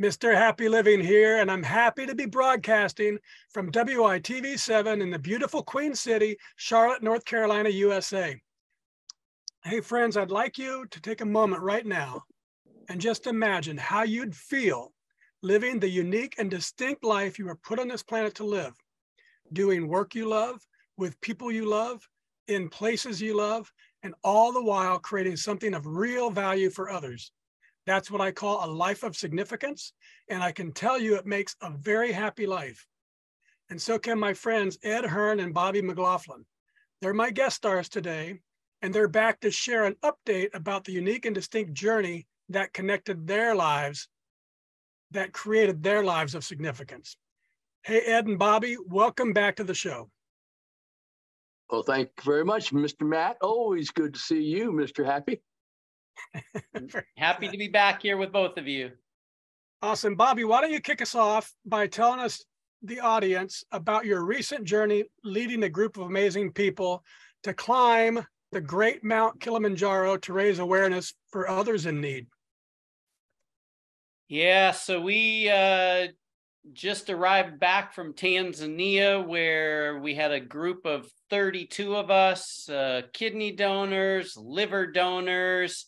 Mr. Happy Living here, and I'm happy to be broadcasting from WITV7 in the beautiful Queen City, Charlotte, North Carolina, USA. Hey friends, I'd like you to take a moment right now and just imagine how you'd feel living the unique and distinct life you were put on this planet to live, doing work you love, with people you love, in places you love, and all the while creating something of real value for others. That's what I call a life of significance, and I can tell you it makes a very happy life. And so can my friends Ed Hearn and Bobby McLaughlin. They're my guest stars today, and they're back to share an update about the unique and distinct journey that connected their lives, that created their lives of significance. Hey, Ed and Bobby, welcome back to the show. Well, thank you very much, Mr. Matt. Always good to see you, Mr. Happy. Happy to be back here with both of you. Awesome. Bobby, why don't you kick us off by telling us, the audience, about your recent journey leading a group of amazing people to climb the great Mount Kilimanjaro to raise awareness for others in need. Yeah, so we just arrived back from Tanzania, where we had a group of 32 of us, kidney donors, liver donors,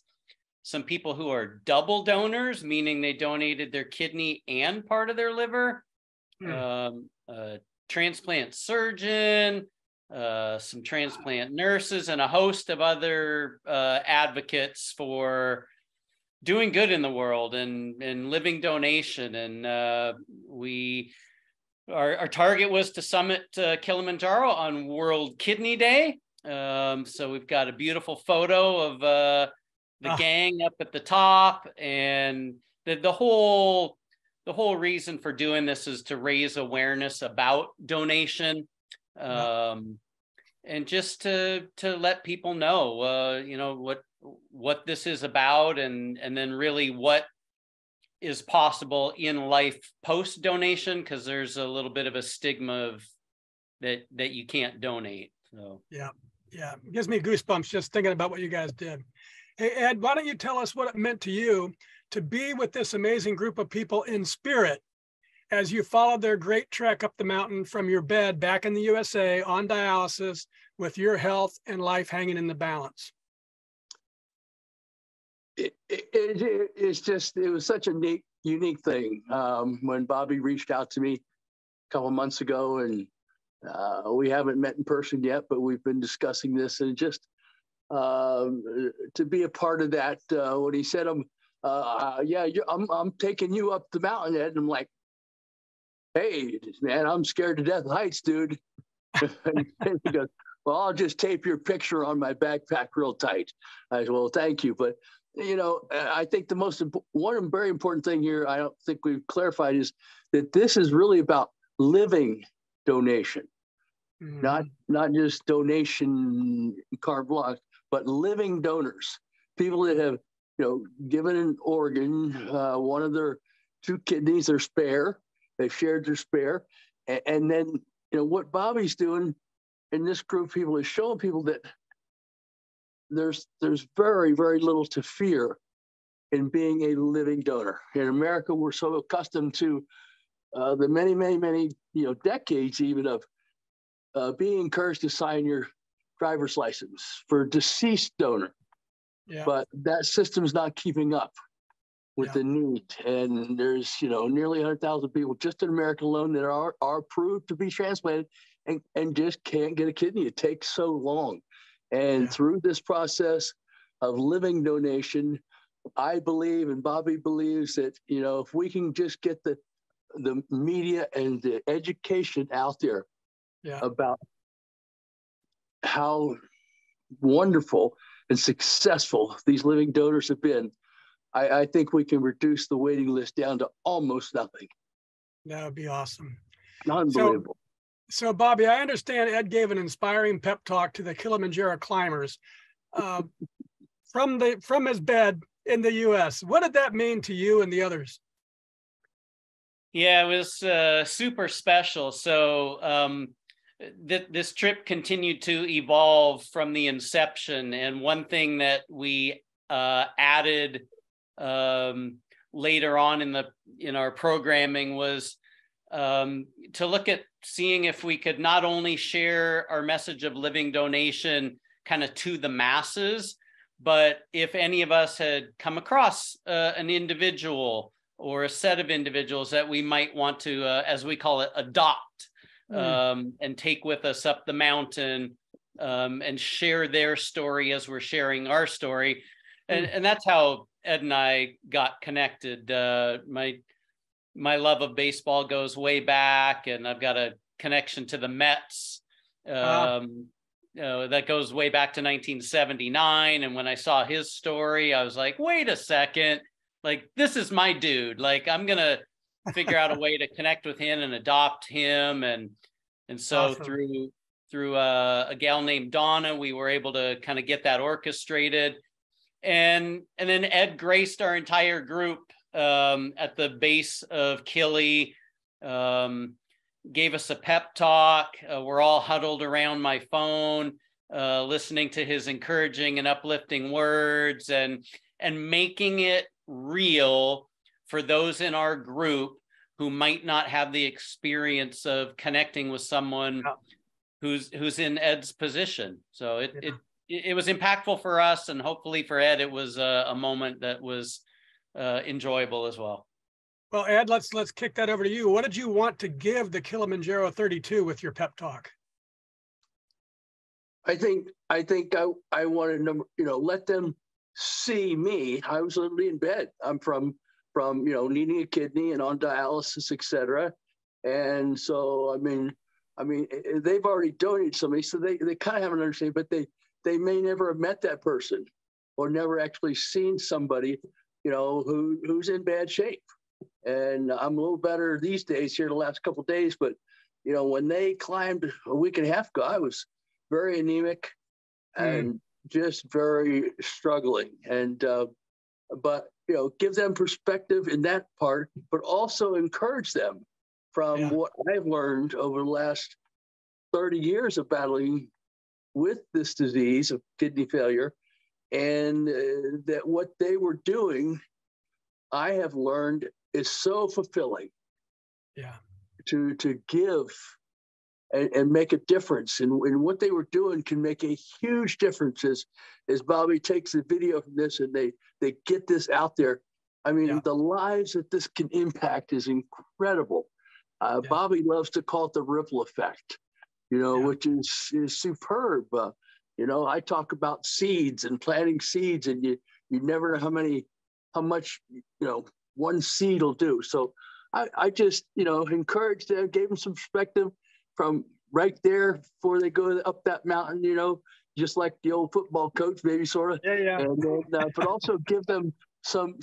some people who are double donors, meaning they donated their kidney and part of their liver, a transplant surgeon, some transplant nurses, and a host of other advocates for doing good in the world and living donation. And our target was to summit Kilimanjaro on World Kidney Day. So we've got a beautiful photo of the gang up at the top, and the whole reason for doing this is to raise awareness about donation, and just to let people know, what this is about, and then really what is possible in life post donation, because there's a little bit of a stigma of that you can't donate. So yeah, it gives me goosebumps just thinking about what you guys did. Hey, Ed, why don't you tell us what it meant to you to be with this amazing group of people in spirit as you followed their great trek up the mountain from your bed back in the USA on dialysis with your health and life hanging in the balance? It was such a unique thing. When Bobby reached out to me a couple of months ago, and we haven't met in person yet, but we've been discussing this, and just to be a part of that, when he said, I'm taking you up the mountain, Ed, and I'm like, hey, man, I'm scared to death of heights, dude. And he goes, well, I'll just tape your picture on my backpack real tight. I said, well, thank you. But, I think one very important thing here, I don't think we've clarified, is that this is really about living donation, not just donation carte blanche, but living donors, people that have, given an organ, one of their two kidneys, their spare, they've shared their spare. And then, what Bobby's doing in this group of people is showing people that there's very, very little to fear in being a living donor. In America, we're so accustomed to the many, many, many, decades even of being encouraged to sign your driver's license for a deceased donor. Yeah. But that system's not keeping up with the need. And there's, nearly 100,000 people just in America alone that are approved to be transplanted and just can't get a kidney. It takes so long. And through this process of living donation, I believe, and Bobby believes, that, if we can just get the media and the education out there about how wonderful and successful these living donors have been, I think we can reduce the waiting list down to almost nothing. That would be awesome. Unbelievable. So Bobby, I understand Ed gave an inspiring pep talk to the Kilimanjaro climbers from his bed in the U.S. What did that mean to you and the others? Yeah, it was super special. So this trip continued to evolve from the inception. And one thing that we added later on in our programming was to look at seeing if we could not only share our message of living donation kind of to the masses, but if any of us had come across an individual or a set of individuals that we might want to, as we call it, adopt and take with us up the mountain and share their story as we're sharing our story. And that's how Ed and I got connected. My love of baseball goes way back, and I've got a connection to the Mets that goes way back to 1979. And when I saw his story, I was like, wait a second, like, this is my dude. Like, I'm going to figure out a way to connect with him and adopt him. And so awesome. through a gal named Donna, we were able to kind of get that orchestrated. And then Ed graced our entire group at the base of Kili, gave us a pep talk. We're all huddled around my phone, listening to his encouraging and uplifting words and making it real for those in our group who might not have the experience of connecting with someone who's in Ed's position. So it was impactful for us, and hopefully for Ed, it was a moment that was enjoyable as well. Well, Ed, let's kick that over to you. What did you want to give the Kilimanjaro 32 with your pep talk? I think I wanted to, let them see me. I was literally in bed. I'm from needing a kidney and on dialysis, etc. And so I mean, they've already donated somebody, so they kind of have an understanding, but they may never have met that person or never actually seen somebody, who's in bad shape. And I'm a little better these days here the last couple of days, but when they climbed a week and a half ago, I was very anemic and just very struggling. And but give them perspective in that part, but also encourage them from what I've learned over the last 30 years of battling with this disease of kidney failure, and that what they were doing, I have learned, is so fulfilling. Yeah. To give and make a difference. And what they were doing can make a huge difference as Bobby takes the video from this and they get this out there. I mean, the lives that this can impact is incredible. Bobby loves to call it the ripple effect, which is superb. I talk about seeds and planting seeds, and you never know how much one seed will do. So I just encouraged them, gave them some perspective from right there before they go up that mountain, just like the old football coach, maybe sort of. Yeah. And then, but also give them some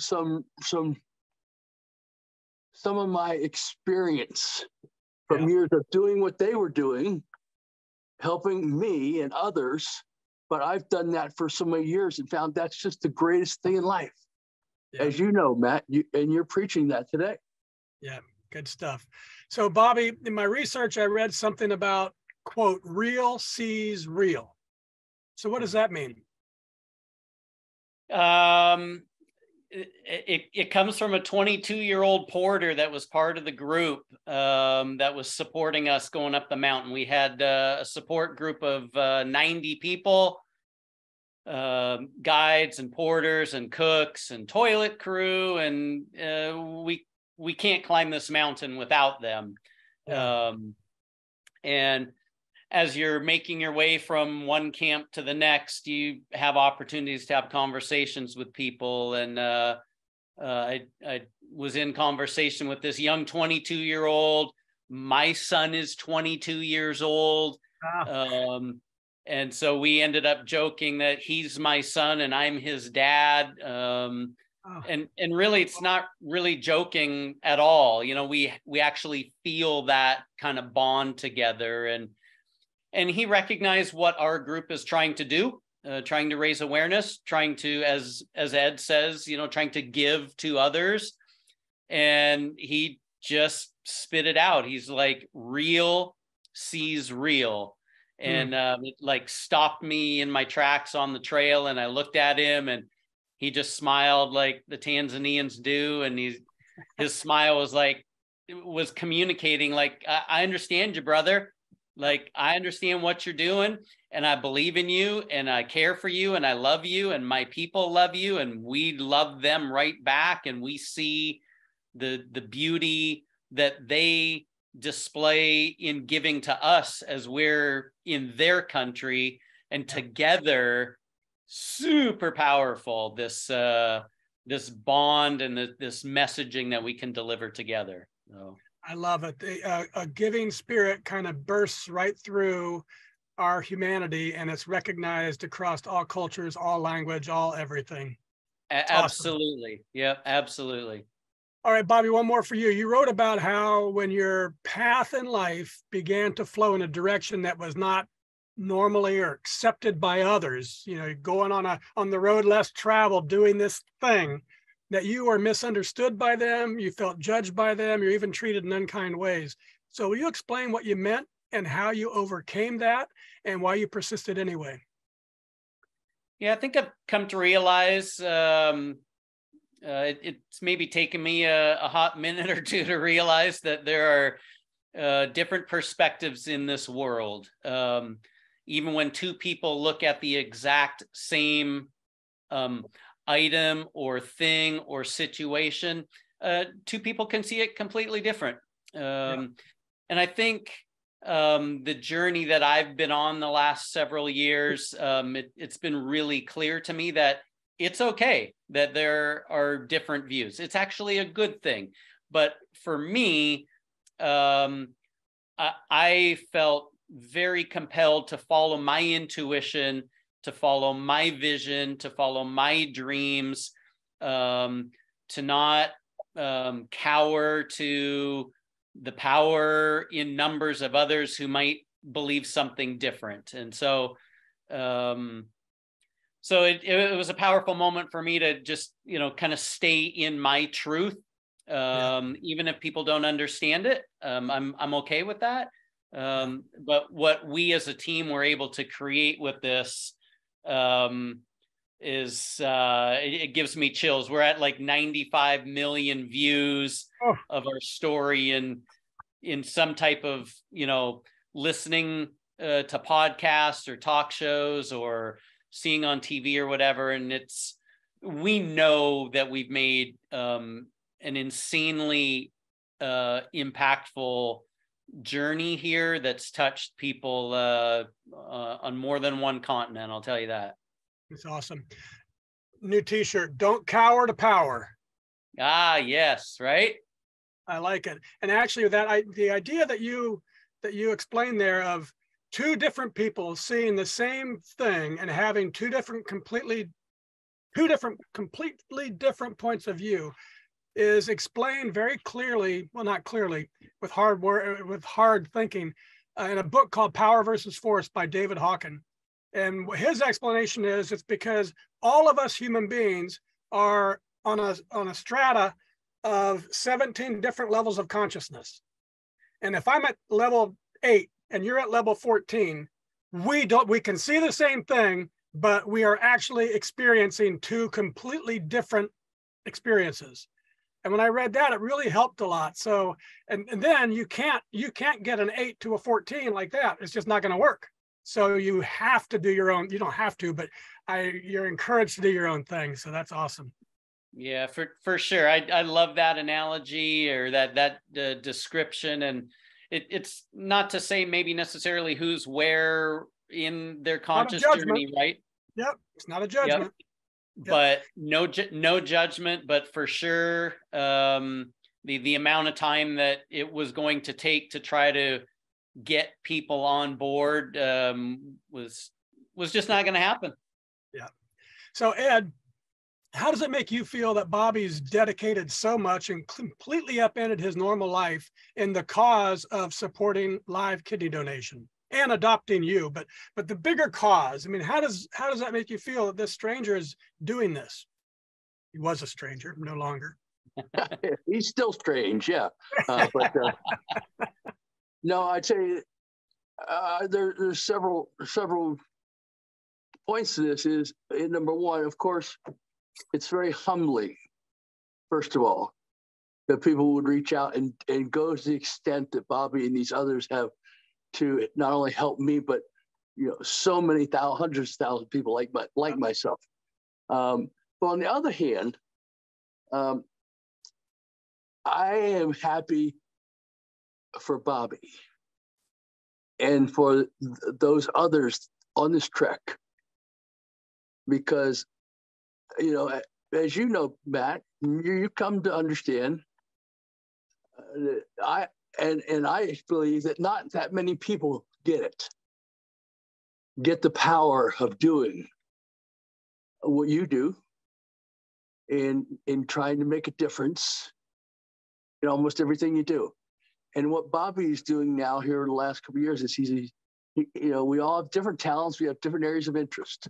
of my experience from years of doing what they were doing, helping me and others. But I've done that for so many years and found that's just the greatest thing in life. As you know, Matt, and you're preaching that today. Yeah, good stuff. So, Bobby, in my research, I read something about, quote, real sees real. So what does that mean? It comes from a 22-year-old porter that was part of the group that was supporting us going up the mountain. We had a support group of 90 people, guides and porters and cooks and toilet crew, and we can't climb this mountain without them. And as you're making your way from one camp to the next, you have opportunities to have conversations with people. And I was in conversation with this young 22-year-old. My son is 22 years old. And so we ended up joking that he's my son and I'm his dad. And really, it's not really joking at all. We actually feel that kind of bond together. And he recognized what our group is trying to do, trying to raise awareness, trying to, as Ed says, trying to give to others. And he just spit it out. He's like, real sees real. And it like stopped me in my tracks on the trail. And I looked at him and he just smiled like the Tanzanians do, and his smile was like, was communicating like, I understand you, brother. Like, I understand what you're doing, and I believe in you, and I care for you, and I love you, and my people love you, and we love them right back, and we see the beauty that they display in giving to us as we're in their country, and together, super powerful, this this bond and this messaging that we can deliver together. So. I love it. A giving spirit kind of bursts right through our humanity, and it's recognized across all cultures, all language, all everything. Absolutely. Awesome. Yeah, absolutely. All right, Bobby, one more for you. You wrote about how when your path in life began to flow in a direction that was not normally or accepted by others, you know, going on the road less traveled, doing this thing, that you were misunderstood by them, you felt judged by them, you're even treated in unkind ways. So will you explain what you meant and how you overcame that and why you persisted anyway? Yeah, I think I've come to realize it's maybe taken me a hot minute or two to realize that there are different perspectives in this world. Even when two people look at the exact same item or thing or situation, two people can see it completely different. And I think the journey that I've been on the last several years, it's been really clear to me that it's okay that there are different views. It's actually a good thing. But for me, I felt very compelled to follow my intuition, to follow my vision, to follow my dreams, to not cower to the power in numbers of others who might believe something different. And so it was a powerful moment for me to just, you know, kind of stay in my truth. Even if people don't understand it, I'm okay with that. But what we as a team were able to create with this is it gives me chills. We're at like 95 million views of our story, and in some type of, you know, listening to podcasts or talk shows or seeing on TV or whatever. And we know that we've made an insanely impactful journey here that's touched people on more than one continent. I'll tell you that. It's awesome. New t-shirt, don't cower to power. Ah, yes, right. I like it. And actually the idea that you explained there of two different people seeing the same thing and having two completely different points of view is explained very clearly, well, not clearly, with hard thinking, in a book called Power versus Force by David Hawken. And his explanation is it's because all of us human beings are on a strata of 17 different levels of consciousness. And if I'm at level 8 and you're at level 14, we can see the same thing, but we are actually experiencing two completely different experiences. And when I read that, it really helped a lot. So, and then you can't get an 8 to a 14 like that. It's just not going to work. So you have to do your own. You don't have to, but you're encouraged to do your own thing. So that's awesome. Yeah, for sure. I love that analogy or that description. And it's not to say maybe necessarily who's where in their conscious journey, right? Yep, it's not a judgment. Yep. But no judgment, but for sure, the amount of time that it was going to take to try to get people on board was just not going to happen. Yeah. So Ed, how does it make you feel that Bobby's dedicated so much and completely upended his normal life in the cause of supporting live kidney donation and adopting you? But the bigger cause, I mean, how does that make you feel that this stranger is doing this? He was a stranger, no longer. He's still strange, yeah. No, I'd say there's several points to this. Is number one, of course, it's very humbling, first of all, that people would reach out and go to the extent that Bobby and these others have to not only help me, but so many hundreds of thousands of people like myself. But on the other hand, I am happy for Bobby and for those others on this trek, because as you know, Matt, you come to understand. I believe that not that many people get the power of doing what you do in trying to make a difference in almost everything you do. And what Bobby is doing now here in the last couple of years is we all have different talents, we have different areas of interest.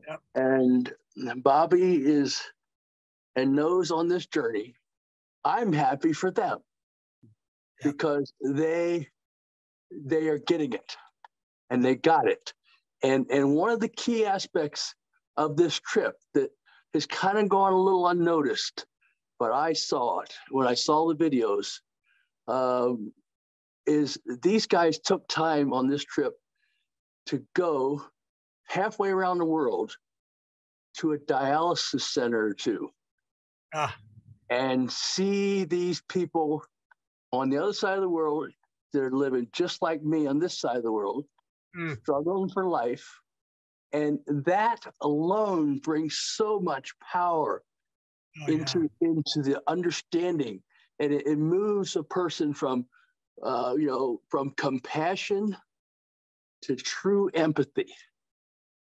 Yep. And Bobby knows on this journey, I'm happy for them. Yep. Because they are getting it and they got it. And one of the key aspects of this trip that has kind of gone a little unnoticed, but I saw it when I saw the videos, is these guys took time on this trip to go halfway around the world to a dialysis center or two and see these people on the other side of the world that are living just like me on this side of the world, struggling for life. And that alone brings so much power into the understanding. And it moves a person from compassion to true empathy.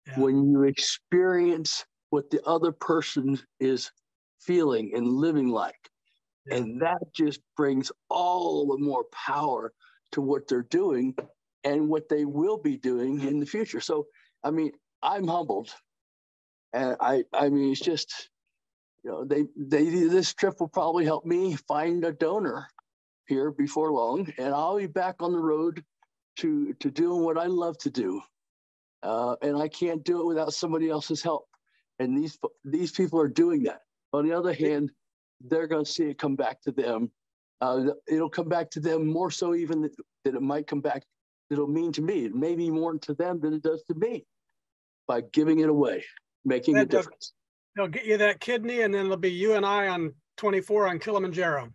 Yeah. When you experience what the other person is feeling and living like. Yeah. And that just brings all the more power to what they're doing and what they will be doing in the future. So, I mean, I'm humbled. And I mean, it's just, this trip will probably help me find a donor here before long. And I'll be back on the road to doing what I love to do. And I can't do it without somebody else's help. And these people are doing that. On the other hand, they're going to see it come back to them. It'll come back to them more so even that it might come back. It'll mean to me. It may be more to them than it does to me by giving it away, making a difference. They'll get you that kidney, and then it'll be you and I on 24 on Kilimanjaro.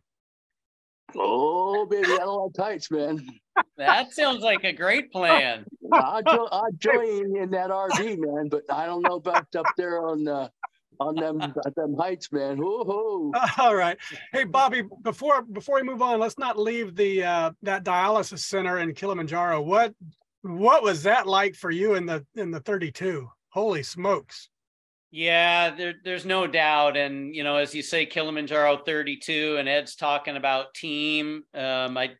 Oh, baby, I don't like tights, man. That sounds like a great plan. I'll join you in that RV, man, but I don't know about up there on them heights, man. Whoa. All right. Hey, Bobby, before we move on, let's not leave that dialysis center in Kilimanjaro. What was that like for you in the 32? Holy smokes. Yeah, there's no doubt. And, as you say, Kilimanjaro 32, and Ed's talking about team, I'd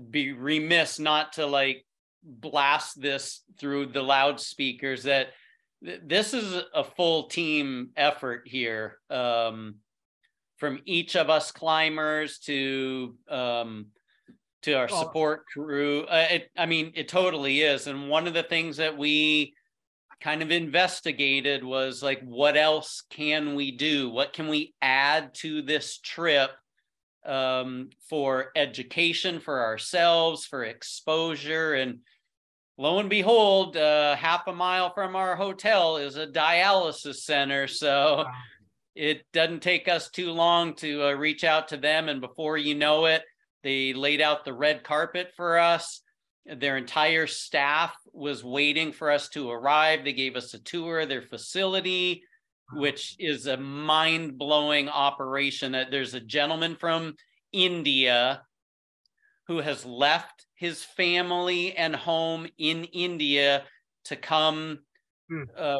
be remiss not to blast this through the loudspeakers that this is a full team effort here, from each of us climbers to our support crew. It totally is. And one of the things that we kind of investigated was what else can we do? What can we add to this trip for education for ourselves, for exposure? And lo and behold, half a mile from our hotel is a dialysis center. So it doesn't take us too long to reach out to them. And before you know it, they laid out the red carpet for us. Their entire staff was waiting for us to arrive. They gave us a tour of their facility, which is a mind-blowing operation. There's a gentleman from India who has left his family and home in India to come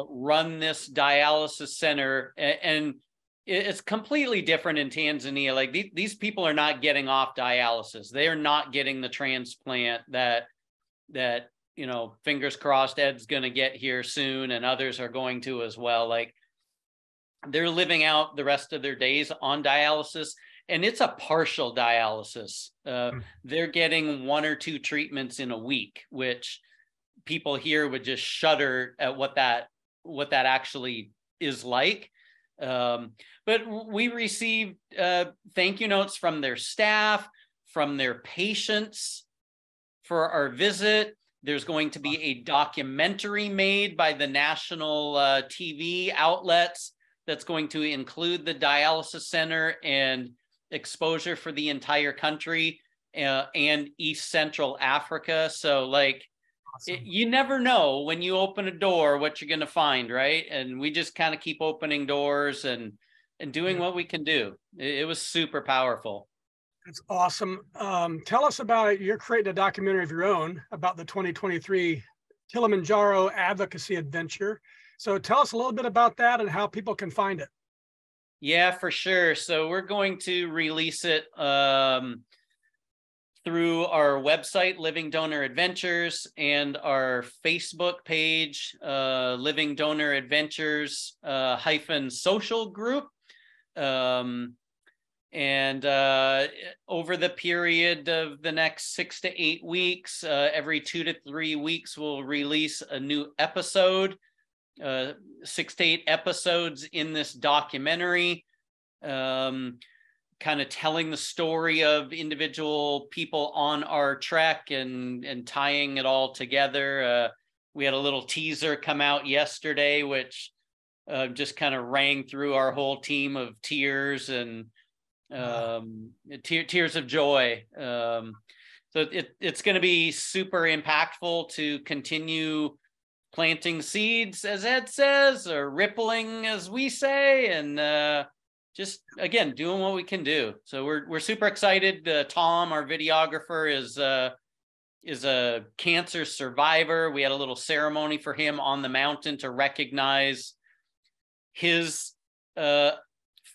run this dialysis center. And it's completely different in Tanzania. These people are not getting off dialysis. They are not getting the transplant that fingers crossed Ed's going to get here soon, and others are going to as well. They're living out the rest of their days on dialysis, and it's a partial dialysis. They're getting 1 or 2 treatments in a week, which people here would just shudder at what that actually is like. But we received thank you notes from their staff, from their patients for our visit. There's going to be a documentary made by the national TV outlets that's going to include the dialysis center and exposure for the entire country and East Central Africa. So like, awesome. You never know when you open a door what you're going to find, right? And we just kind of keep opening doors and doing what we can do. It was super powerful. That's awesome. Tell us about it. You're creating a documentary of your own about the 2023 Kilimanjaro advocacy adventure. So tell us a little bit about that and how people can find it. Yeah, for sure. So we're going to release it through our website, Living Donor Adventures, and our Facebook page, Living Donor Adventures -social group. And over the period of the next 6 to 8 weeks, every 2 to 3 weeks, we'll release a new episode, 6 to 8 episodes in this documentary, kind of telling the story of individual people on our trek and tying it all together. We had a little teaser come out yesterday, which just kind of rang through our whole team of tears and tears of joy. So it's going to be super impactful to continue planting seeds, as Ed says, or rippling, as we say, and just again doing what we can do. So we're super excited. Tom, our videographer, is a cancer survivor. We had a little ceremony for him on the mountain to recognize his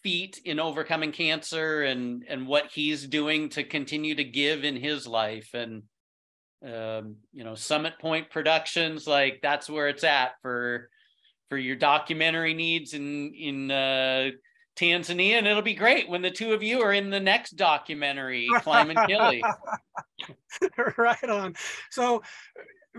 feat in overcoming cancer and what he's doing to continue to give in his life. And you know, Summit Point Productions, like that's where it's at for your documentary needs in Tanzania, and it'll be great when the two of you are in the next documentary, Climbing Kili. Right on. So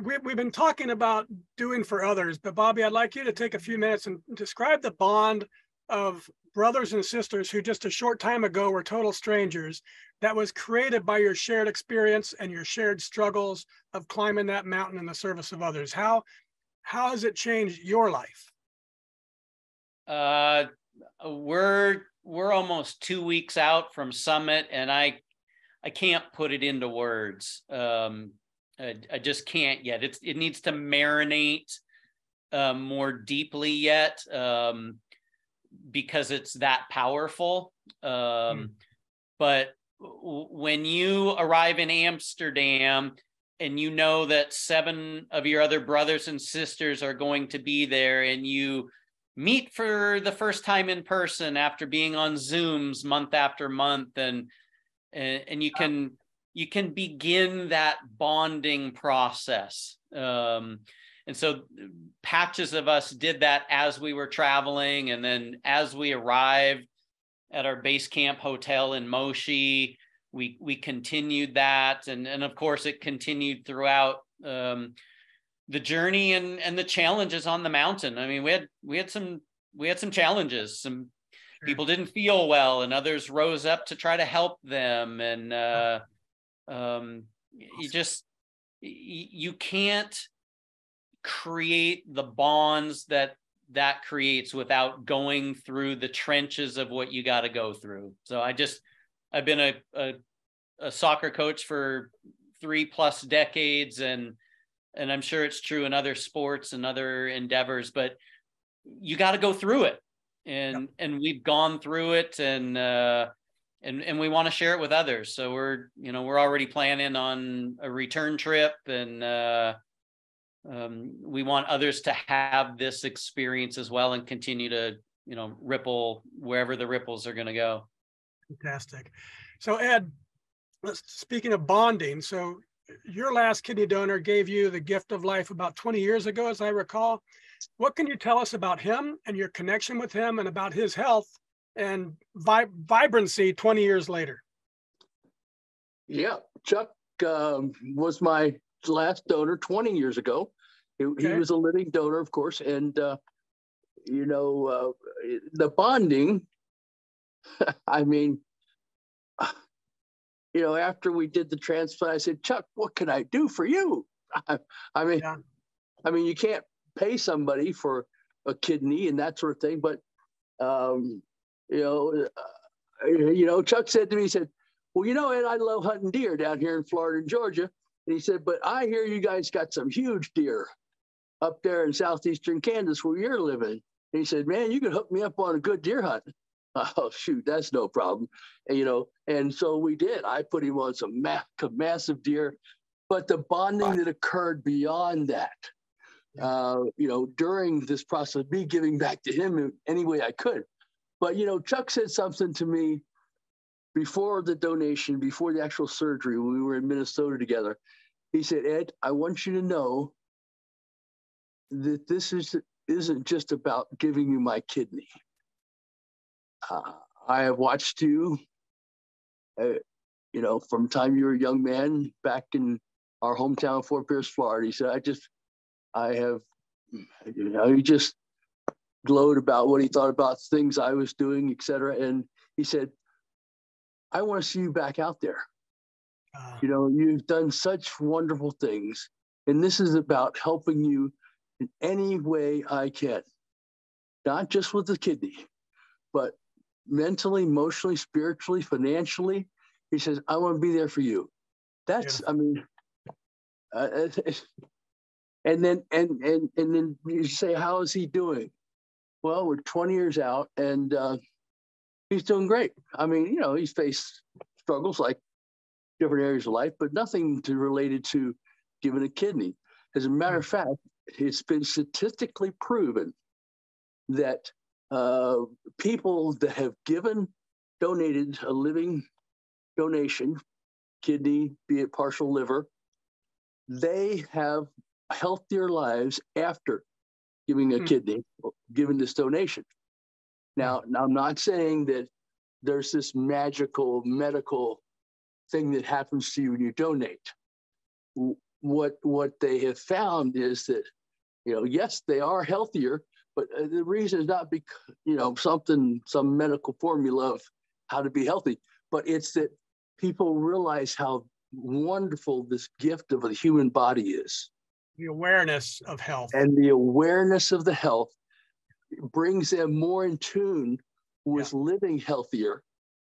we've been talking about doing for others, but Bobby, I'd like you to take a few minutes and describe the bond of brothers and sisters who just a short time ago were total strangers that was created by your shared experience and your shared struggles of climbing that mountain in the service of others. How has it changed your life? We're almost 2 weeks out from Summit, and I can't put it into words. I just can't yet. It needs to marinate more deeply yet, because it's that powerful. But when you arrive in Amsterdam and you know that 7 of your other brothers and sisters are going to be there, and you meet for the first time in person after being on Zooms month after month, and you can begin that bonding process. And so patches of us did that as we were traveling. And then as we arrived at our base camp hotel in Moshi, we continued that. And of course, it continued throughout the journey and the challenges on the mountain. I mean, we had some challenges. Some people didn't feel well, and others rose up to try to help them. And you can't create the bonds that creates without going through the trenches of what you got to go through. So I've been a soccer coach for 3+ decades, and I'm sure it's true in other sports and other endeavors, but you got to go through it. And we've gone through it, and we want to share it with others. So we're already planning on a return trip, and we want others to have this experience as well and continue to, ripple wherever the ripples are going to go. Fantastic. So Ed, speaking of bonding, so your last kidney donor gave you the gift of life about 20 years ago, as I recall. What can you tell us about him and your connection with him, and about his health and vibrancy 20 years later? Yeah, Chuck was my last donor 20 years ago. He was a living donor, of course, and the bonding, I mean, after we did the transplant, I said, Chuck, what can I do for you? I mean, Yeah. you can't pay somebody for a kidney and that sort of thing, but Chuck said to me, he said, well, Ed, I love hunting deer down here in Florida and Georgia. And he said, but I hear you guys got some huge deer up there in southeastern Kansas where you're living. And he said, man, you could hook me up on a good deer hunt. Oh, shoot, that's no problem. And so we did. I put him on some massive deer. But the bonding that occurred beyond that, during this process of me giving back to him in any way I could. But, Chuck said something to me before the donation, before the actual surgery, when we were in Minnesota together. He said, Ed, I want you to know that this isn't just about giving you my kidney. I have watched you, from the time you were a young man back in our hometown, Fort Pierce, Florida. He said, he just glowed about what he thought about things I was doing, et cetera. And he said, I want to see you back out there. You've done such wonderful things. And this is about helping you in any way I can, not just with the kidney, but mentally, emotionally, spiritually, financially. He says, I want to be there for you. That's, I mean, and then you say, how is he doing? Well, we're 20 years out and he's doing great. I mean, he's faced struggles like different areas of life, but nothing related to giving a kidney. As a matter of fact, it's been statistically proven that people that have donated a living donation, kidney, be it partial liver, they have healthier lives after giving a kidney, given this donation. Now, I'm not saying that there's this magical medical thing that happens to you when you donate. What they have found is that, yes, they are healthier, but the reason is not because, some medical formula of how to be healthy, but it's that people realize how wonderful this gift of a human body is. The awareness of health. And the awareness of the health brings them more in tune with living healthier.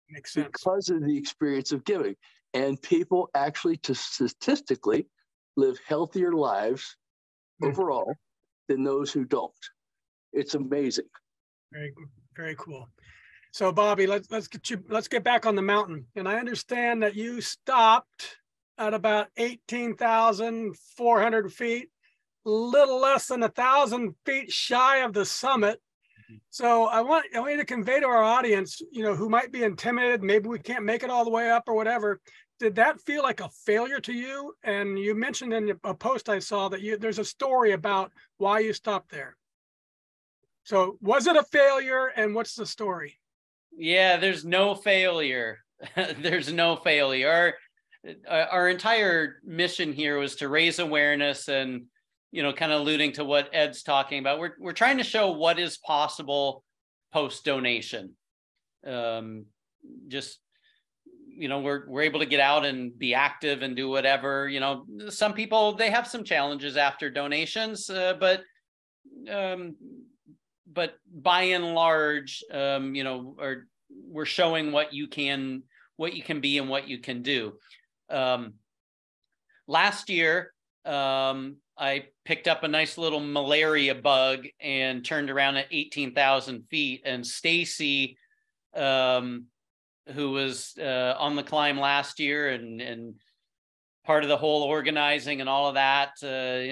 Makes sense. Because of the experience of giving. And people actually statistically live healthier lives overall than those who don't. It's amazing. Very, very cool. So Bobby, let's get back on the mountain. And I understand that you stopped at about 18,400 feet, a little less than 1,000 feet shy of the summit. So I want you to convey to our audience, who might be intimidated, maybe we can't make it all the way up or whatever. Did that feel like a failure to you? And you mentioned in a post I saw that there's a story about why you stopped there. So was it a failure, and what's the story? Yeah, there's no failure. There's no failure. Our entire mission here was to raise awareness and, kind of alluding to what Ed's talking about. We're trying to show what is possible post-donation. We're able to get out and be active and do whatever. Some people, they have some challenges after donations, but by and large, we're showing what you can be and what you can do. Last year, I picked up a nice little malaria bug and turned around at 18,000 feet. And Stacy, who was on the climb last year and part of the whole organizing and all of that,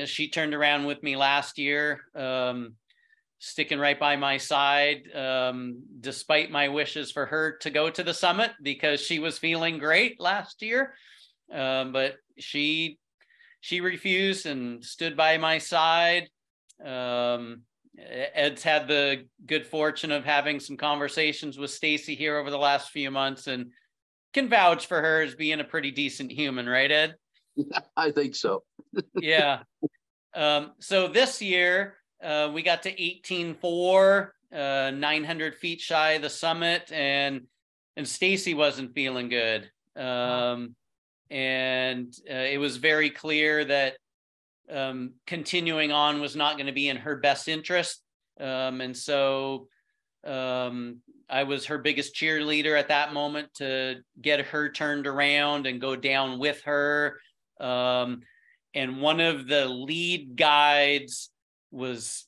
she turned around with me last year, sticking right by my side, despite my wishes for her to go to the summit because she was feeling great last year. But she refused and stood by my side. Ed's had the good fortune of having some conversations with Stacy here over the last few months and can vouch for her as being a pretty decent human, right, Ed? I think so. Yeah. So this year, we got to 18.4, 900 feet shy of the summit, and Stacy wasn't feeling good. It was very clear that continuing on was not going to be in her best interest. So I was her biggest cheerleader at that moment to get her turned around and go down with her. And one of the lead guides was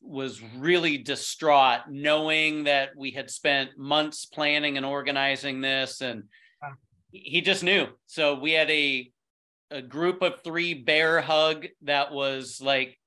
really distraught, knowing that we had spent months planning and organizing this, and he just knew. So we had a group of 3 bear hug that was like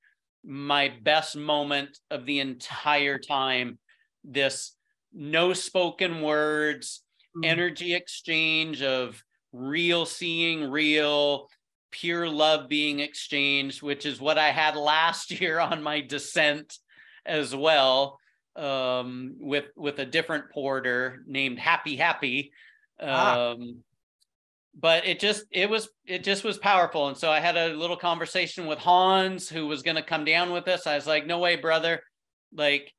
my best moment of the entire time. This no spoken words, energy exchange of real seeing real, pure love being exchanged, which is what I had last year on my descent as well, with a different porter named Happy. But it just was powerful. And so I had a little conversation with Hans, who was going to come down with us. I was like, no way, brother. Like,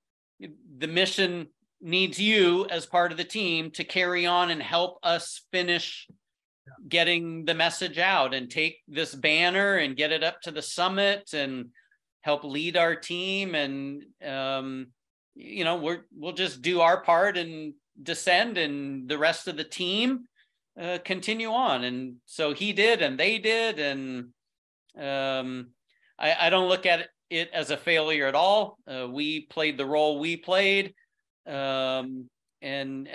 the mission needs you as part of the team to carry on and help us finish getting the message out and take this banner and get it up to the summit and help lead our team. And, we'll just do our part and descend, and the rest of the team continue on. And so he did, and they did. And I don't look at it as a failure at all. We played the role we played, and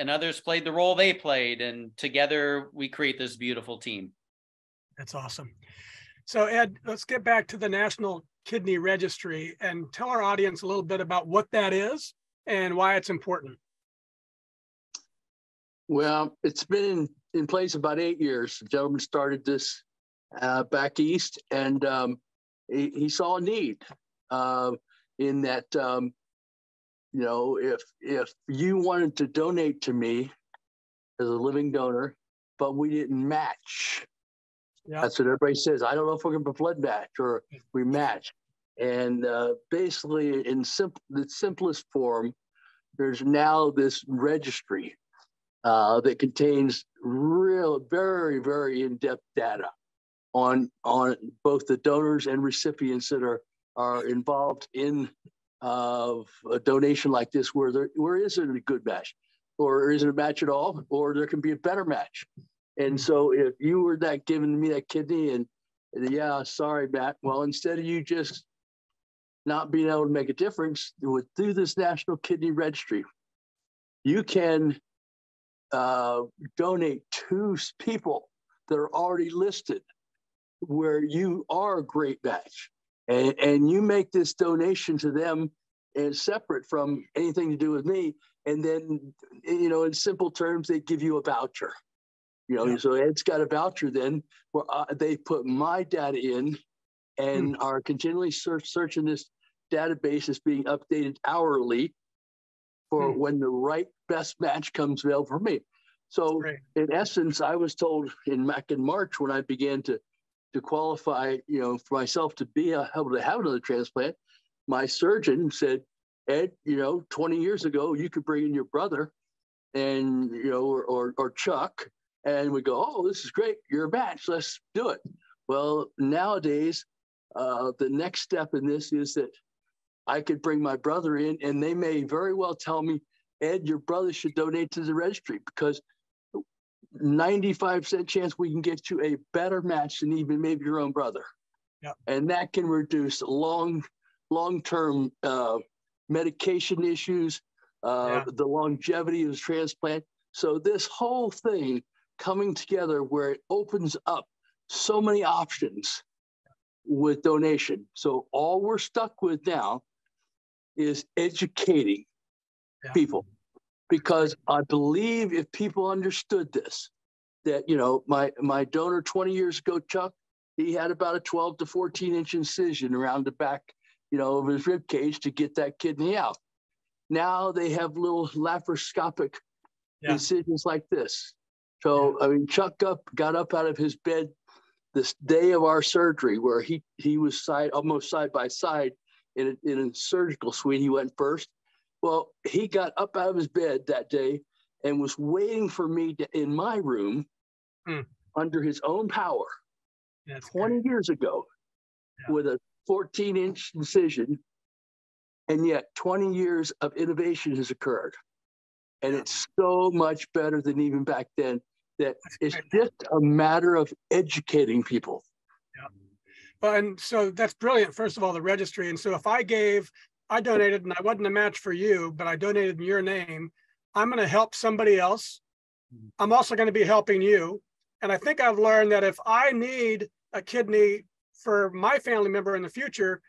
others played the role they played, and together we create this beautiful team. That's awesome. So Ed, let's get back to the National Kidney Registry and tell our audience a little bit about what that is and why it's important. Well, it's been in place about 8 years. The gentleman started this back east, and he saw a need in that, if you wanted to donate to me as a living donor, but we didn't match. Yeah. That's what everybody says. I don't know if we're going to blood match or we match. And basically, in the simplest form, there's now this registry that contains very, very in-depth data on both the donors and recipients that are involved in a donation like this, where isn't a good match, or isn't a match at all, or there can be a better match. And so if you were giving me that kidney and yeah, sorry, Matt, well, instead of you just not being able to make a difference, through this National Kidney Registry, you can donate to people that are already listed where you are a great match, and you make this donation to them and separate from anything to do with me. And then, in simple terms, they give you a voucher. So Ed's got a voucher then where they put my data in and are continually searching this database is being updated hourly for when the right best match comes available for me. So in essence, I was told back in March, when I began to qualify, for myself to be able to have another transplant, my surgeon said, Ed, 20 years ago, you could bring in your brother and, or Chuck, and we go, oh, this is great. You're a match. Let's do it. Well, nowadays, the next step in this is that I could bring my brother in, and they may very well tell me, Ed, your brother should donate to the registry, because 95% chance we can get you a better match than even maybe your own brother. Yep. And that can reduce long-term medication issues, the longevity of the transplant. So this whole thing coming together where it opens up so many options with donation. So all we're stuck with now is educating people, because I believe if people understood this, that, my donor 20 years ago, Chuck, he had about a 12 to 14-inch incision around the back, of his rib cage to get that kidney out. Now they have little laparoscopic incisions like this. So, Chuck got up out of his bed this day of our surgery, where he was almost side by side in a surgical suite. He went first. Well, he got up out of his bed that day and was waiting for me in my room under his own power. That's 20 years ago with a 14-inch incision. And yet 20 years of innovation has occurred. And it's so much better than even back then, that it's just a matter of educating people. Yeah. Well, and so that's brilliant, first of all, the registry. And so if I donated, and I wasn't a match for you, but I donated in your name, I'm going to help somebody else. I'm also going to be helping you. And I think I've learned that if I need a kidney for my family member in the future,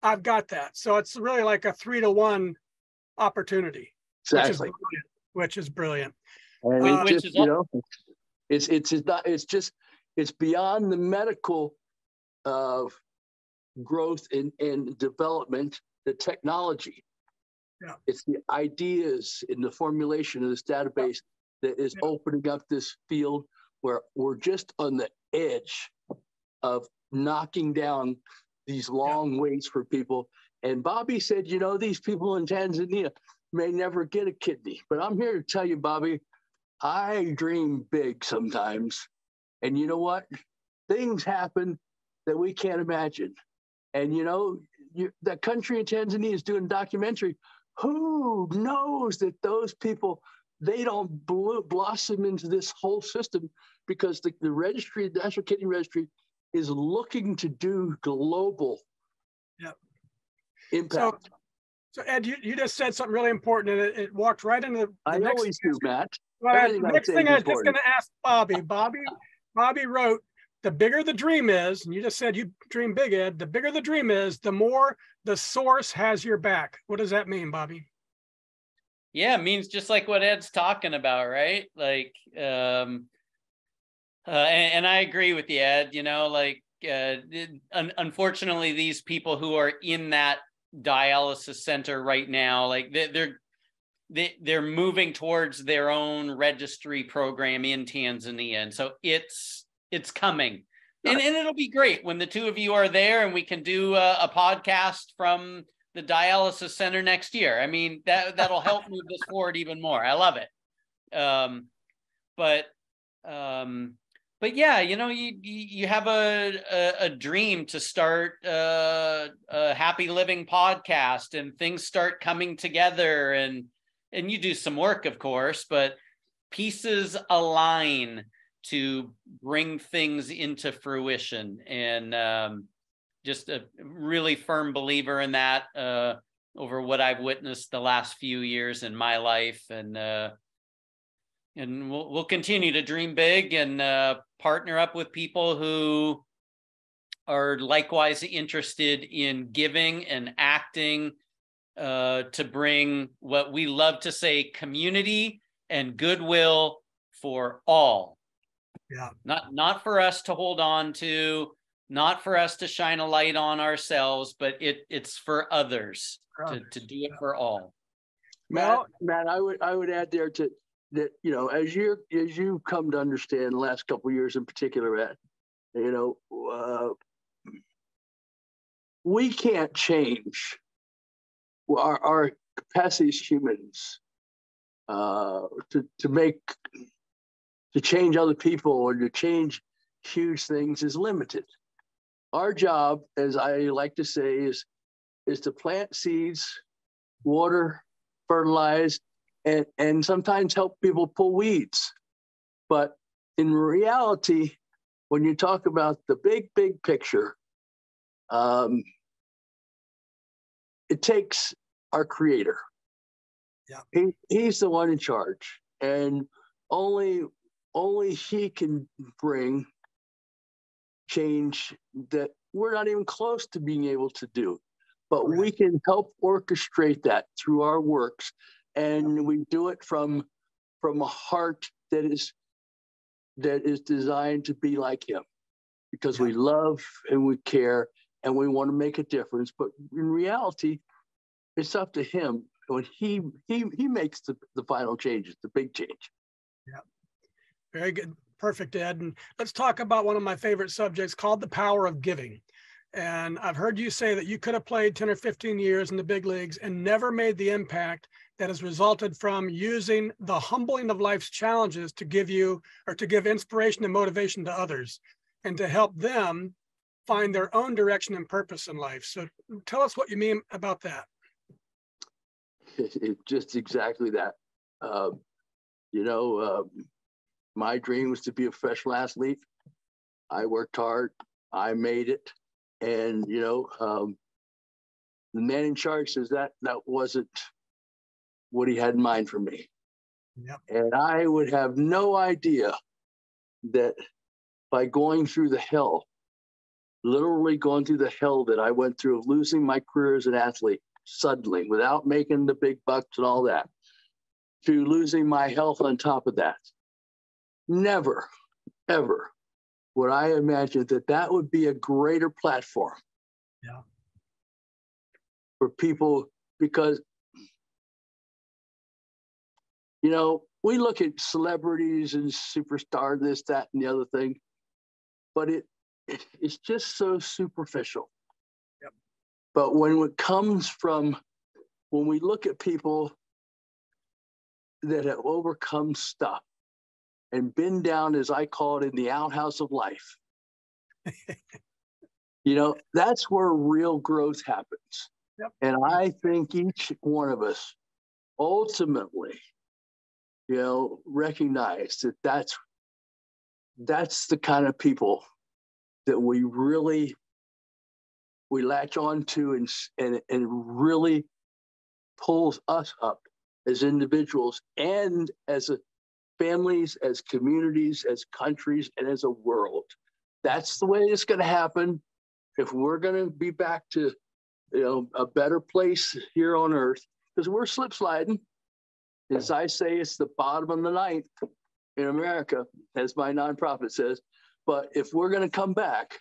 I've got that. So it's really like a 3-to-1 opportunity, exactly. which is brilliant. And it's beyond the medical growth and development, the technology. Yeah. It's the ideas in the formulation of this database that is opening up this field where we're just on the edge of knocking down these long waits for people. And Bobby said, these people in Tanzania may never get a kidney. But I'm here to tell you, Bobby, I dream big sometimes. And you know what? Things happen that we can't imagine. And that country in Tanzania is doing a documentary. Who knows that those people, they don't blossom into this whole system, because the registry, the National Kidney Registry, is looking to do global impact. So Ed, you just said something really important, and it walked right into the I next always do, Matt. Well, the next thing I was just going to ask Bobby. Bobby wrote, the bigger the dream is, and you just said you dream big, Ed, the bigger the dream is, the more the source has your back. What does that mean, Bobby? Yeah, it means just like what Ed's talking about, right? Like, and I agree with you, Ed. Unfortunately, these people who are in that dialysis center right now, like they're moving towards their own registry program in Tanzania, and so it's coming, and it'll be great when the two of you are there and we can do a podcast from the dialysis center next year. I mean, that'll help move this forward even more. I love it. But yeah, you have a dream to start a happy living podcast, and things start coming together, and you do some work, of course, but pieces align to bring things into fruition. And just a really firm believer in that over what I've witnessed the last few years in my life. And we'll continue to dream big and partner up with people who are likewise interested in giving and acting to bring what we love to say, community and goodwill for all. Yeah. Not for us to hold on to, not for us to shine a light on ourselves, but it's for others to do it for all. Matt, I would add there to that, as you come to understand the last couple of years in particular, Ed, we can't change our capacity as humans to change other people or to change huge things is limited. Our job, as I like to say, is to plant seeds, water, fertilize, and sometimes help people pull weeds. But in reality, when you talk about the big picture, it takes our Creator. Yeah. He's the one in charge, and only he can bring change that we're not even close to being able to do. But we can help orchestrate that through our works, and we do it from a heart that is designed to be like Him, because we love and we care and we want to make a difference. But in reality, it's up to Him when He makes the final changes, the big change. Yeah, very good, perfect, Ed. And let's talk about one of my favorite subjects called the power of giving. And I've heard you say that you could have played 10 or 15 years in the big leagues and never made the impact that has resulted from using the humbling of life's challenges to give you, or to give inspiration and motivation to others and to help them find their own direction and purpose in life. So tell us what you mean about that. It's just exactly that. My dream was to be a professional athlete. I worked hard. I made it. And, the man in charge says that wasn't what he had in mind for me. Yep. And I would have no idea that by going through the hell, literally going through the hell that I went through of losing my career as an athlete suddenly without making the big bucks and all that, to losing my health on top of that. Never, ever would I imagine that would be a greater platform for people, because, we look at celebrities and superstars, this, that, and the other thing, but it's just so superficial. Yep. But when we look at people that have overcome stuff and been down, as I call it, in the outhouse of life, that's where real growth happens. Yep. And I think each one of us ultimately, recognize that's the kind of people that we latch on to and really pulls us up as individuals and as families, as communities, as countries, and as a world. That's the way it's going to happen if we're going to be back to, a better place here on earth, because we're slip sliding. As I say, it's the bottom of the ninth in America, as my nonprofit says. But if we're going to come back,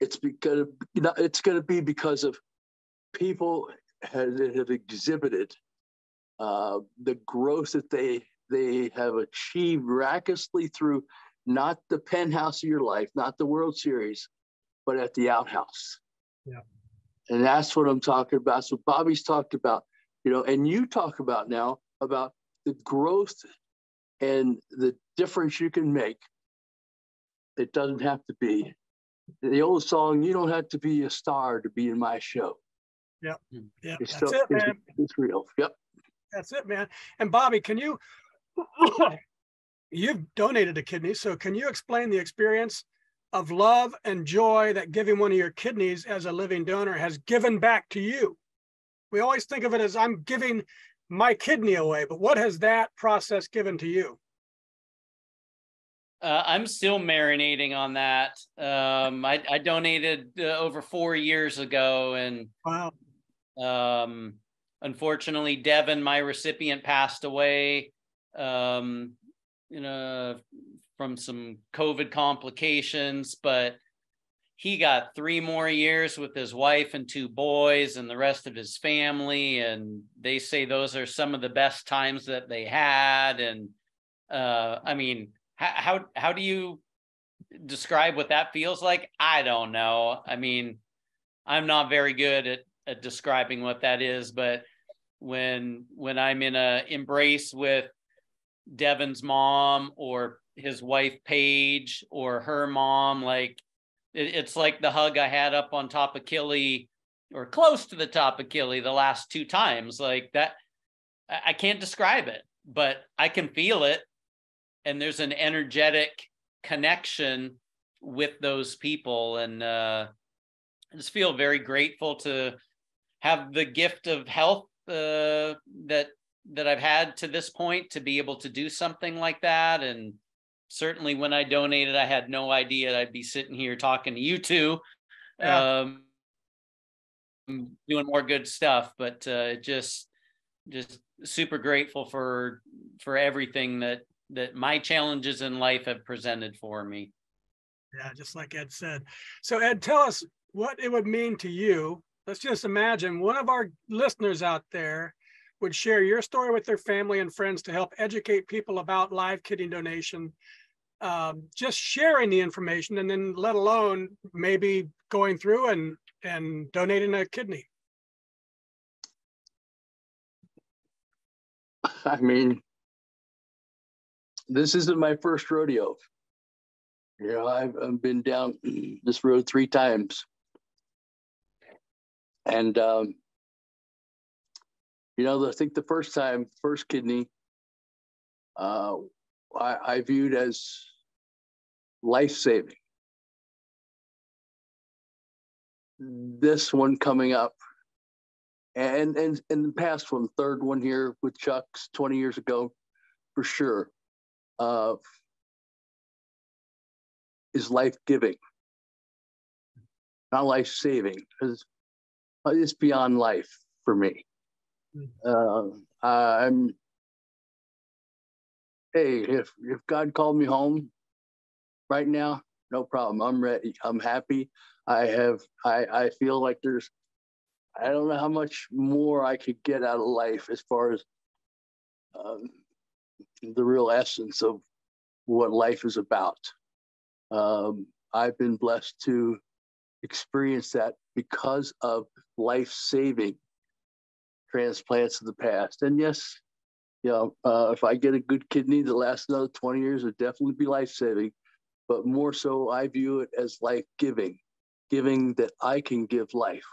it's going to be because of people that have exhibited the growth that they have achieved miraculously through not the penthouse of your life, not the World Series, but at the outhouse. Yeah. And that's what I'm talking about. So Bobby's talked about, and you talk about now about the growth and the difference you can make. It doesn't have to be the old song, you don't have to be a star to be in my show. Yep. Yeah. That's it, man. It's real. Yep. That's it, man. And Bobby, you've donated a kidney, so can you explain the experience of love and joy that giving one of your kidneys as a living donor has given back to you? We always think of it as I'm giving my kidney away, but what has that process given to you? I'm still marinating on that. I donated over 4 years ago, and wow. Unfortunately, Devin, my recipient, passed away. From some COVID complications, but he got 3 more years with his wife and 2 boys and the rest of his family. And they say those are some of the best times that they had. And how do you describe what that feels like? I don't know. I'm not very good at describing what that is, but when I'm in a embrace with Devin's mom or his wife Paige or her mom, like it's like the hug I had up on top of Killy, or close to the top of Killy, the last 2 times. Like that, I can't describe it, but I can feel it, and there's an energetic connection with those people. And I just feel very grateful to have the gift of health that I've had to this point, to be able to do something like that. And certainly when I donated, I had no idea I'd be sitting here talking to you two, doing more good stuff. But just super grateful for everything that my challenges in life have presented for me. Yeah, just like Ed said. So Ed, tell us what it would mean to you. Let's just imagine one of our listeners out there would share your story with their family and friends to help educate people about live kidney donation. just sharing the information, and then let alone maybe going through and donating a kidney. I mean, this isn't my first rodeo. You know, I've been down this road 3 times. And, you know, I think the first kidney, I viewed as life-saving. This one coming up, and the past one, third one here with Chuck's 20 years ago, for sure, is life-giving, not life-saving, because it's beyond life for me. Hey, if God called me home right now, no problem. I'm ready. I'm happy. I feel like I don't know how much more I could get out of life as far as the real essence of what life is about. I've been blessed to experience that because of life-saving transplants of the past. And yes, you know, if I get a good kidney that lasts another 20 years, it'd definitely be life-saving. But more so, I view it as life-giving, giving that I can give life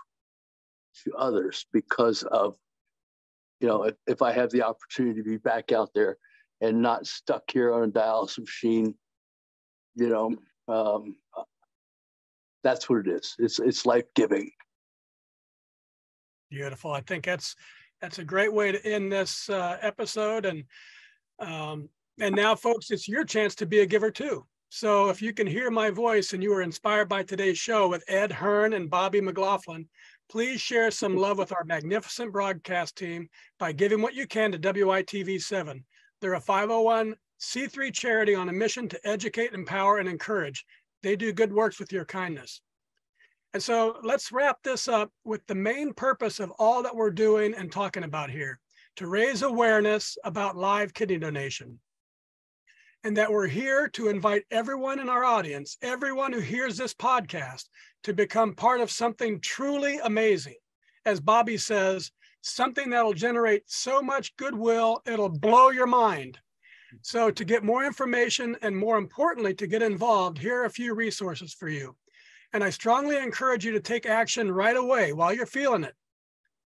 to others because of, you know, if I have the opportunity to be back out there and not stuck here on a dialysis machine, you know, that's what it is. It's life-giving. Beautiful. I think that's a great way to end this episode. And now, folks, it's your chance to be a giver too. So if you can hear my voice and you were inspired by today's show with Ed Hearn and Bobby McLaughlin, please share some love with our magnificent broadcast team by giving what you can to WITV7. They're a 501c3 charity on a mission to educate, empower, and encourage. They do good works with your kindness. And so let's wrap this up with the main purpose of all that we're doing and talking about here, to raise awareness about live kidney donation. And that we're here to invite everyone in our audience, everyone who hears this podcast, to become part of something truly amazing. As Bobby says, something that'll generate so much goodwill, it'll blow your mind. So to get more information and more importantly, to get involved, here are a few resources for you. And I strongly encourage you to take action right away while you're feeling it.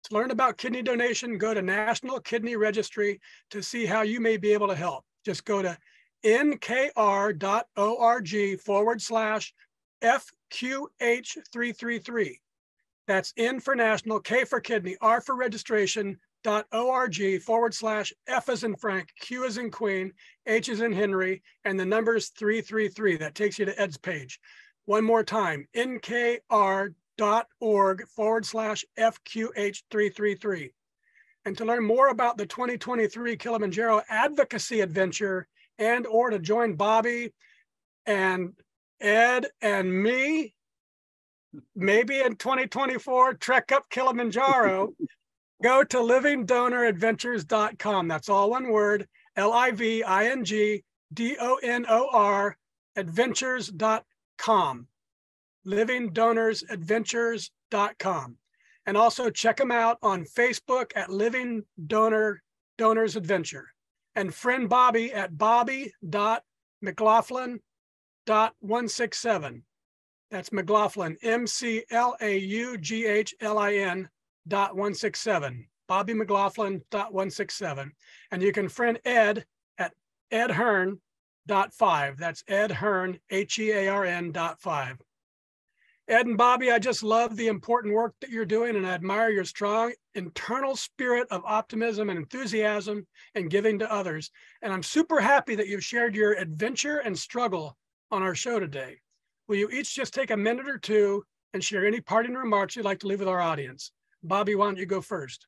To learn about kidney donation, go to National Kidney Registry to see how you may be able to help. Just go to nkr.org/FQH333. That's N for national, K for kidney, R for registration.org/F as in Frank, Q as in Queen, H as in Henry, and the number's 333. That takes you to Ed's page. One more time, nkr.org/FQH333. And to learn more about the 2023 Kilimanjaro Advocacy Adventure and or to join Bobby and Ed and me, maybe in 2024, trek up Kilimanjaro, go to livingdonoradventures.com. That's all one word, LIVINGDONOR adventures.com, livingdonorsadventures.com. And also check them out on Facebook at Living Donors Adventure, and friend Bobby at bobby.mclaughlin.167. That's McLaughlin, MCLAUGHLIN.167, Bobby McLaughlin.167. And you can friend Ed at edhearn.5. That's Ed Hearn, HEARN.5. Ed and Bobby, I just love the important work that you're doing, and I admire your strong internal spirit of optimism and enthusiasm and giving to others. And I'm super happy that you've shared your adventure and struggle on our show today. Will you each just take a minute or two and share any parting remarks you'd like to leave with our audience? Bobby, why don't you go first?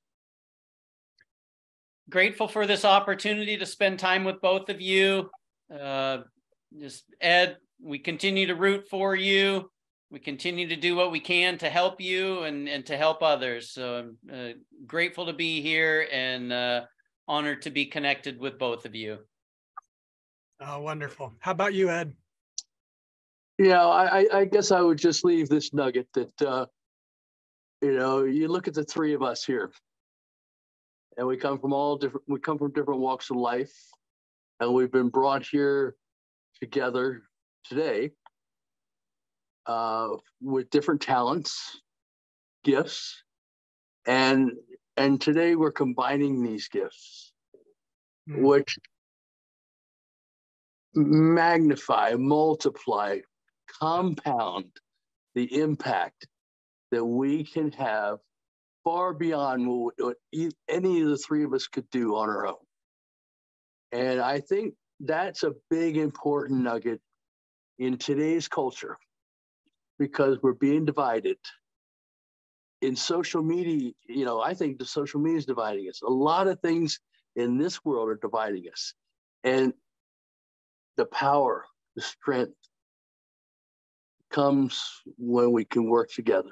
Grateful for this opportunity to spend time with both of you. Just Ed, we continue to root for you. We continue to do what we can to help you and to help others. So I'm grateful to be here and honored to be connected with both of you. Oh, wonderful. How about you, Ed? I guess I would just leave this nugget that, you look at the three of us here, and we come from different walks of life, and we've been brought here together today with different talents, gifts, and today we're combining these gifts, which magnify, multiply, compound the impact that we can have far beyond what any of the three of us could do on our own. And I think that's a big, important nugget in today's culture, because we're being divided. In social media, I think the social media is dividing us. A lot of things in this world are dividing us. And the power, the strength comes when we can work together,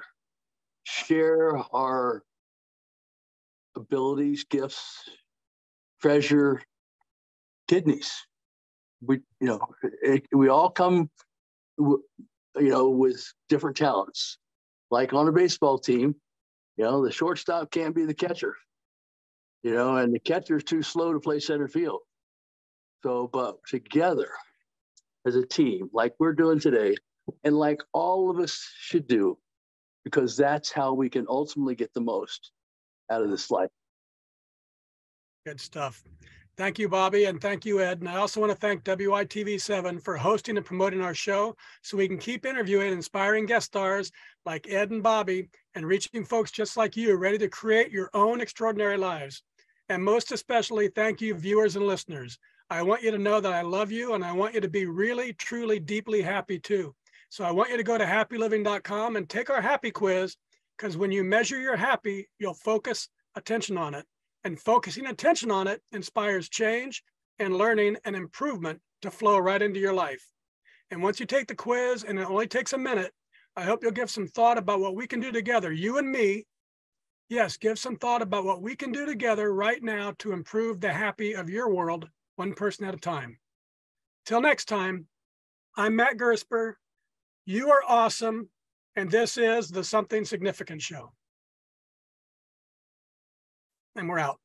share our abilities, gifts, treasure, kidneys. We all come, with different talents. Like on a baseball team, the shortstop can't be the catcher, and the catcher's too slow to play center field. So, but together as a team, like we're doing today, and like all of us should do, because that's how we can ultimately get the most out of this life. Good stuff. Thank you, Bobby, and thank you, Ed. And I also want to thank WITV7 for hosting and promoting our show so we can keep interviewing inspiring guest stars like Ed and Bobby and reaching folks just like you ready to create your own extraordinary lives. And most especially, thank you, viewers and listeners. I want you to know that I love you, and I want you to be really, truly, deeply happy too. So I want you to go to happyliving.com and take our happy quiz, because when you measure your happy, you'll focus attention on it. And focusing attention on it inspires change and learning and improvement to flow right into your life. And once you take the quiz, and it only takes a minute, I hope you'll give some thought about what we can do together, you and me. Yes, give some thought about what we can do together right now to improve the happy of your world, one person at a time. Till next time, I'm Matt Gersper. You are awesome. And this is the Something Significant Show. And we're out.